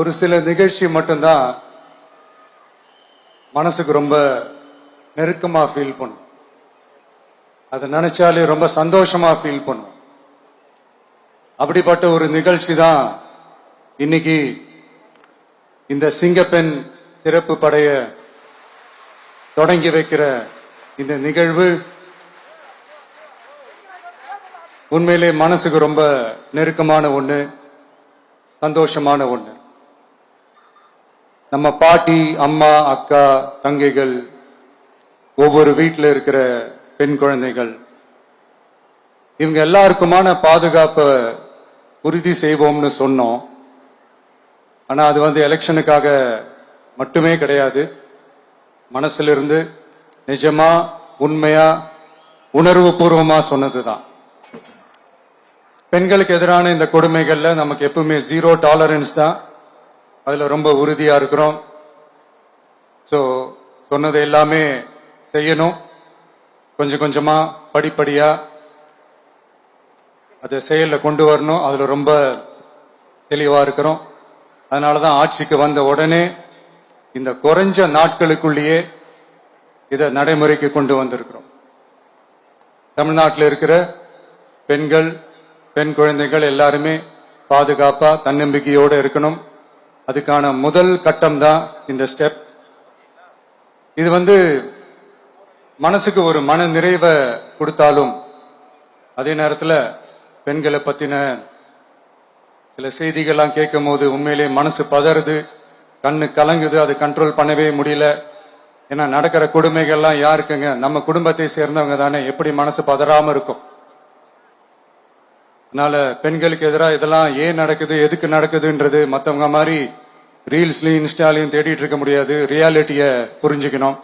ஒரு சில நிகழ்ச்சி மட்டும்தான் மனசுக்கு ரொம்ப நெருக்கமா ஃபீல் பண்ணும். அதை நினைச்சாலே ரொம்ப சந்தோஷமா ஃபீல் பண்ணும். அப்படிப்பட்ட ஒரு நிகழ்ச்சி தான் இன்னைக்கு இந்த சிங்கப்பெண் சிறப்பு படைய தொடங்கி வைக்கிற இந்த நிகழ்வு. உண்மையிலே மனசுக்கு ரொம்ப நெருக்கமான ஒண்ணு, சந்தோஷமான ஒண்ணு. நம்ம பாட்டி, அம்மா, அக்கா, தங்கைகள், ஒவ்வொரு வீட்டில் இருக்கிற பெண் குழந்தைகள், இவங்க எல்லாருக்குமான பாதுகாப்பை உறுதி செய்வோம்னு சொன்னோம். ஆனா அது எலெக்ஷனுக்காக மட்டுமே கிடையாது. மனசுல இருந்து நிஜமா, உண்மையா, உணர்வு பூர்வமா சொன்னதுதான். பெண்களுக்கு எதிரான இந்த கொடுமைகள்ல நமக்கு எப்பவுமே 0 டாலரன்ஸ் தான். அதுல ரொம்ப உறுதியா இருக்கிறோம். சோ சொன்னது எல்லாமே செய்யணும். கொஞ்சம் கொஞ்சமா, படிப்படியா அதை செயல்ல கொண்டு வரணும். அதுல ரொம்ப தெளிவா இருக்கிறோம். அதனாலதான் ஆட்சிக்கு வந்த உடனே இந்த குறைஞ்ச நாட்களுக்குள்ளேயே இதை நடைமுறைக்கு கொண்டு வந்திருக்கிறோம். தமிழ்நாட்டில் இருக்கிற பெண்கள், பெண் குழந்தைகள் எல்லாருமே பாதுகாப்பா, தன்னம்பிக்கையோடு இருக்கணும். அதுக்கான முதல் கட்டம் தான் இந்த ஸ்டெப். இது மனசுக்கு ஒரு மன நிறைவை கொடுத்தாலும், அதே நேரத்தில் பெண்களை பத்தின சில செய்திகள்லாம் கேட்கும் போது உண்மையிலே மனசு பதறுது, கண்ணு கலங்குது. அது கண்ட்ரோல் பண்ணவே முடியல. ஏன்னா நடக்கிற கொடுமைகள்லாம் யாருக்குங்க? நம்ம குடும்பத்தை சேர்ந்தவங்க தானே. எப்படி மனசு பதறாம இருக்கும்? அதனால பெண்களுக்கு எதிராக இதெல்லாம் ஏன் நடக்குது, எதுக்கு நடக்குதுன்றது மற்றவங்க மாதிரி ரீல்ஸ்லயும் இன்ஸ்டாலையும் தேடிட்டு இருக்க முடியாது. ரியாலிட்டிய புரிஞ்சுக்கணும்.